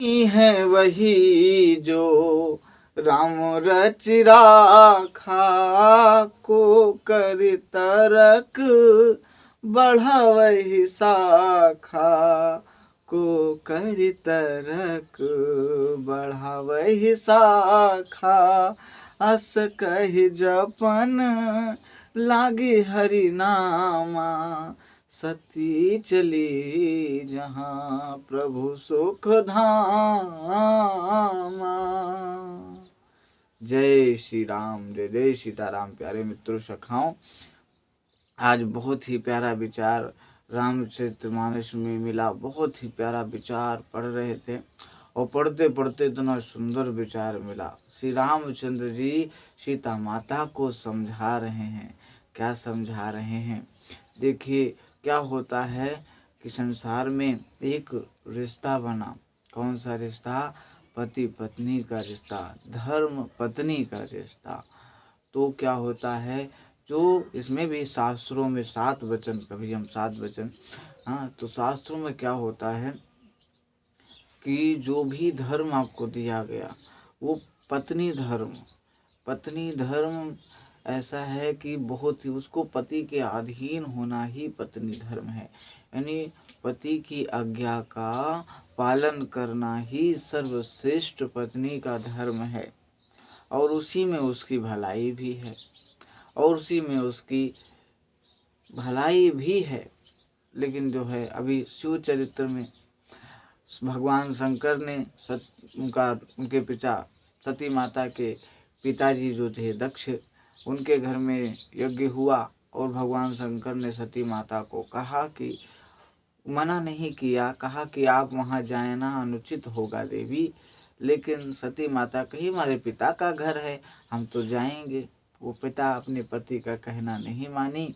है वही जो राम रच राखा, को कर तरक बढ़ावहि शाखा, को कर तरक बढ़ावहि शाखा। अस कहि जपन लागी हरि नामा, सती चली जहाँ प्रभु सुख धामा। जय श्री राम, जय जय सीताराम। प्यारे मित्रों सखाओं, आज बहुत ही प्यारा विचार रामचरितमानस में मिला। बहुत ही प्यारा विचार पढ़ रहे थे और पढ़ते पढ़ते इतना सुंदर विचार मिला। श्री रामचंद्र जी सीता माता को समझा रहे हैं। क्या समझा रहे हैं? देखिए, क्या होता है कि संसार में एक रिश्ता बना। कौन सा रिश्ता? पति पत्नी का रिश्ता, धर्म पत्नी का रिश्ता। तो क्या होता है, जो इसमें भी शास्त्रों में 7 वचन, कभी हम 7 वचन, हाँ, तो शास्त्रों में क्या होता है कि जो भी धर्म आपको दिया गया वो पत्नी धर्म ऐसा है कि बहुत ही उसको पति के अधीन होना ही पत्नी धर्म है। यानी पति की आज्ञा का पालन करना ही सर्वश्रेष्ठ पत्नी का धर्म है। और उसी में उसकी भलाई भी है, और उसी में उसकी भलाई भी है। लेकिन जो है, अभी शिव चरित्र में भगवान शंकर ने उनके पिता सती माता के पिताजी जो थे दक्ष, उनके घर में यज्ञ हुआ और भगवान शंकर ने सती माता को कहा कि मना नहीं किया, कहा कि आप वहाँ जाए ना, अनुचित होगा देवी। लेकिन सती माता कही हमारे पिता का घर है, हम तो जाएंगे। वो पिता अपने पति का कहना नहीं मानी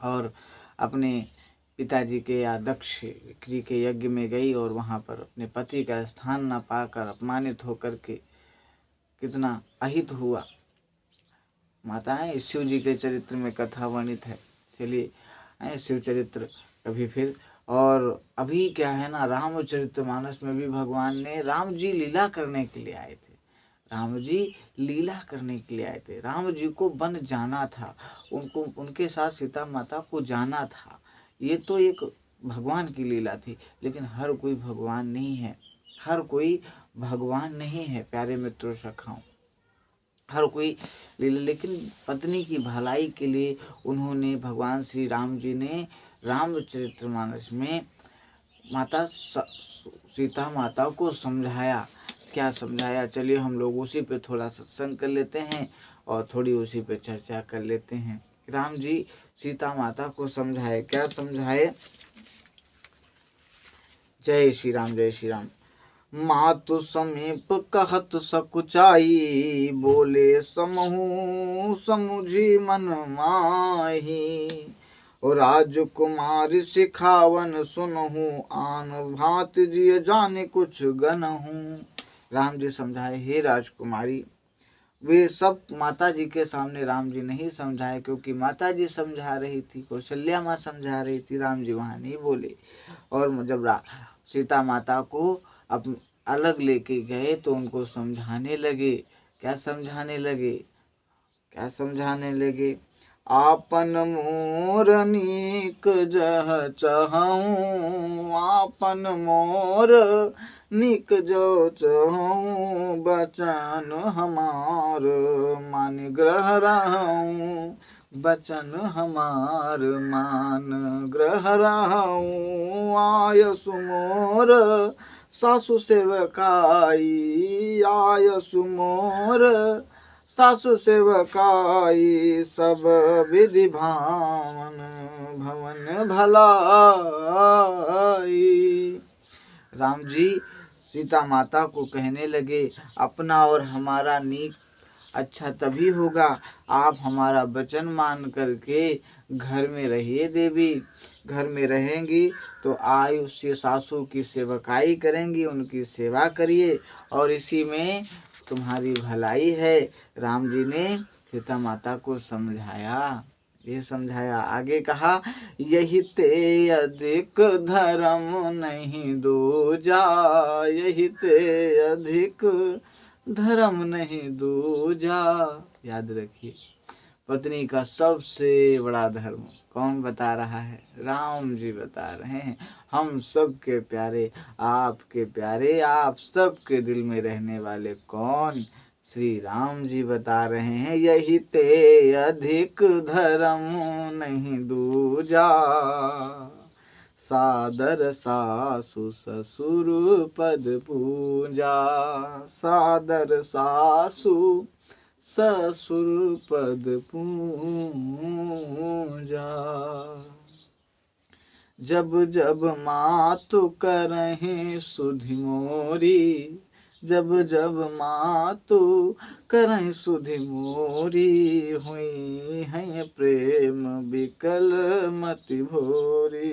और अपने पिताजी के या दक्ष जी के यज्ञ में गई और वहाँ पर अपने पति का स्थान न पाकर अपमानित होकर के कितना अहित हुआ। माताएं, शिव जी के चरित्र में कथा वर्णित है। चलिए शिव चरित्र कभी फिर। और अभी क्या है ना, रामचरितमानस में भी भगवान ने, राम जी लीला करने के लिए आए थे। राम जी लीला करने के लिए आए थे। राम जी को वन जाना था, उनको उनके साथ सीता माता को जाना था। ये तो एक भगवान की लीला थी। लेकिन हर कोई भगवान नहीं है, हर कोई भगवान नहीं है प्यारे मित्रों सखाओं, हर कोई लीला। लेकिन पत्नी की भलाई के लिए उन्होंने, भगवान श्री राम जी ने रामचरितमानस में माता सीता माता को समझाया। क्या समझाया? चलिए हम लोग उसी पे थोड़ा सत्संग कर लेते हैं और थोड़ी उसी पे चर्चा कर लेते हैं। राम जी सीता माता को समझाए। क्या समझाए? जय श्री राम, जय श्री राम। मातु समीप कहत सकुचाई, बोले समहु समुझी मन माही। और राजकुमार सिखावन सुनहु, आन भात जिय जाने कुछ गनहु। राम जी समझाए, हे राजकुमारी। वे सब माता जी के सामने राम जी नहीं समझाए, क्योंकि माता जी समझा रही थी, कौशल्या माँ समझा रही थी, राम जी वहाँ नहीं बोले। और जब सीता माता को अब अलग लेके गए तो उनको समझाने लगे। क्या समझाने लगे? क्या समझाने लगे? आपन मोर नीक जह चहऊँ, आपन मोर नीक जो चहऊँ, बचन हमार मान ग्रह रहूँ, बचन हमार मान ग्रह रहूँ। आय सुमोर सासु सेवकाई, आय सुमोर सासु सेवकाई, सब विधि भावन भवन भलाई। राम जी सीता माता को कहने लगे, अपना और हमारा नीक अच्छा तभी होगा आप हमारा वचन मान करके घर में रहिए देवी। घर में रहेंगी तो आयु से सासू की सेवकाई करेंगी, उनकी सेवा करिए और इसी में तुम्हारी भलाई है। राम जी ने सीता माता को समझाया। ये समझाया। आगे कहा, यही ते अधिक धर्म नहीं दूजा, यही ते अधिक धर्म नहीं दूजा। याद रखिए, पत्नी का सबसे बड़ा धर्म कौन बता रहा है? राम जी बता रहे हैं। हम सबके प्यारे, आपके प्यारे, आप सबके दिल में रहने वाले कौन? श्री राम जी बता रहे हैं, यही ते अधिक धर्म नहीं दूजा, सादर सासु ससुर पद पूजा, सादर सासु ससुर पद पूजा। जब जब मातु करहीं सुधि मोरी, जब जब मातु करहीं सुधि मोरी, हुई हैं प्रेम बिकल मति भोरी।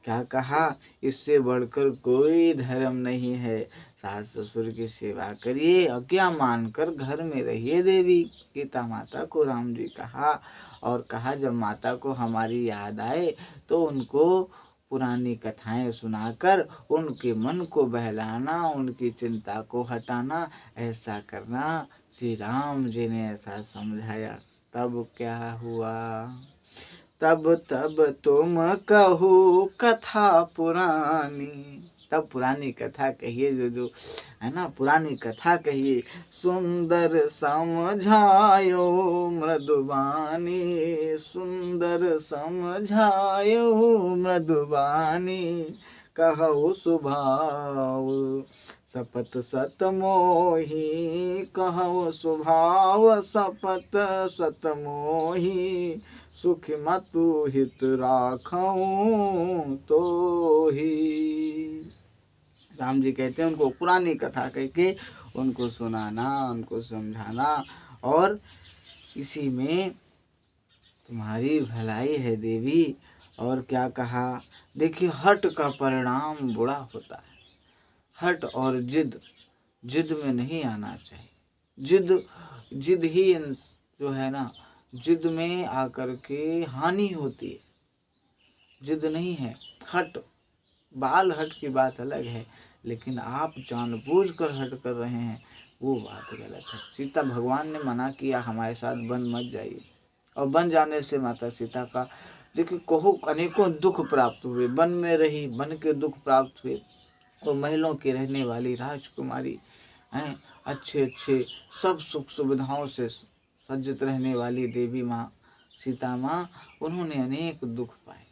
क्या कहा? इससे बढ़कर कोई धर्म नहीं है। सास ससुर की सेवा करिए, आज्ञा मानकर घर में रहिए। देवी सीता माता को राम जी कहा, और कहा जब माता को हमारी याद आए तो उनको पुरानी कथाएं सुनाकर उनके मन को बहलाना, उनकी चिंता को हटाना, ऐसा करना। श्री राम जी ने ऐसा समझाया। तब क्या हुआ? तब तब तुम कहो कथा पुरानी, तब पुरानी कथा कहिए, जो है ना, पुरानी कथा कहिए। सुंदर समझायो मृदुबानी, सुंदर समझायो मृदुबानी, कहो स्वभाव सपत सत मोही, कहो स्वभाव सपत सत मोही, सुख मतु हित राखऊं तो ही। राम जी कहते हैं उनको पुरानी कथा कह के उनको सुनाना, उनको समझाना, और इसी में तुम्हारी भलाई है देवी। और क्या कहा? देखिए, हट का परिणाम बुरा होता है। हट और जिद, जिद में नहीं आना चाहिए। जिद ही जो है ना, जिद में आकर के हानि होती है। जिद नहीं है, हट, बाल हट की बात अलग है, लेकिन आप जानबूझकर हट कर रहे हैं, वो बात गलत है। सीता भगवान ने मना किया हमारे साथ वन मत जाइए, और वन जाने से माता सीता का देखिए कहो अनेकों दुख प्राप्त हुए। वन में रही, वन के दुख प्राप्त हुए। और महलों की रहने वाली राजकुमारी हैं, अच्छे अच्छे सब सुख सुविधाओं से सज्जित रहने वाली देवी माँ सीता माँ, उन्होंने अनेक दुख पाए।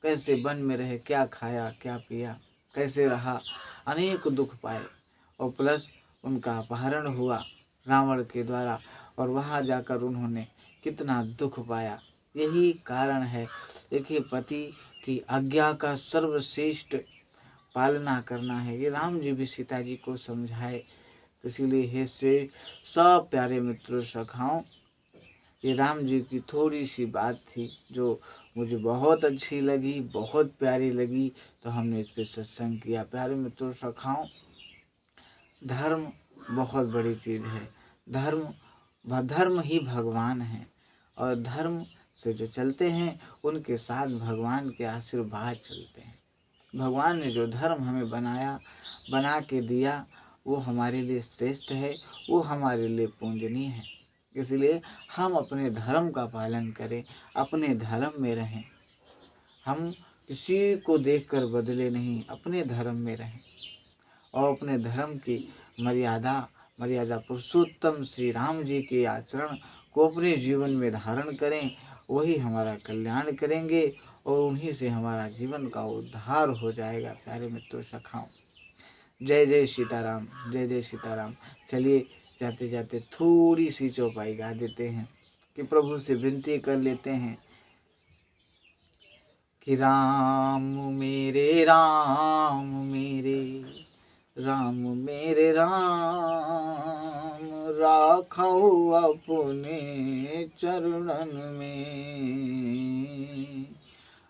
कैसे वन में रहे, क्या खाया क्या पिया, कैसे रहा, अनेक दुख पाए। और प्लस उनका अपहरण हुआ रावण के द्वारा, और वहाँ जाकर उन्होंने कितना दुख पाया। यही कारण है। देखिए, पति की आज्ञा का सर्वश्रेष्ठ पालना करना है। ये राम जी भी सीता जी को समझाए। तो इसीलिए हे से सब प्यारे मित्रों सखाओं, ये राम जी की थोड़ी सी बात थी जो मुझे बहुत अच्छी लगी, बहुत प्यारी लगी, तो हमने इस पर सत्संग किया। प्यारे मित्रों सखाओं, धर्म बहुत बड़ी चीज़ है। धर्म ही भगवान है, और धर्म से जो चलते हैं उनके साथ भगवान के आशीर्वाद चलते हैं। भगवान ने जो धर्म हमें बना के दिया, वो हमारे लिए श्रेष्ठ है, वो हमारे लिए पूजनीय है। इसलिए हम अपने धर्म का पालन करें, अपने धर्म में रहें। हम किसी को देखकर बदले नहीं, अपने धर्म में रहें, और अपने धर्म की मर्यादा पुरुषोत्तम श्री राम जी के आचरण को अपने जीवन में धारण करें। वही हमारा कल्याण करेंगे, और उन्हीं से हमारा जीवन का उद्धार हो जाएगा। प्यारे मित्रों सखाओं, जय जय सीताराम, जय जय सीताराम। चलिए जाते जाते थोड़ी सी चौपाई गा देते हैं, कि प्रभु से विनती कर लेते हैं कि राम मेरे राम राखो अपने चरणन में,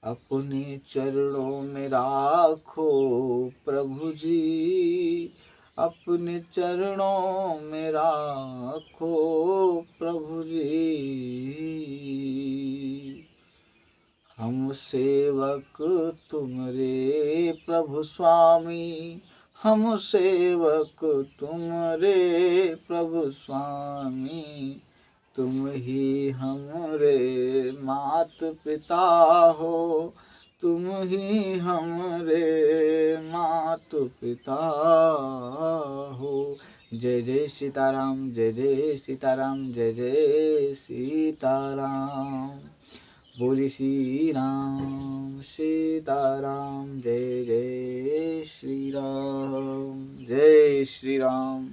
अपने चरणों में राखो प्रभु जी, अपने चरणों में राखो प्रभु जी। हम सेवक तुमरे प्रभु स्वामी, हम सेवक तुमरे प्रभु स्वामी। तुम ही हमरे मात पिता हो, तुम ही हमरे मात पिता हो। जय जय सीताराम, जय जय सीताराम, जय जय सीताराम। बोली श्री राम सीताराम, जय जय श्री राम, जय श्री राम।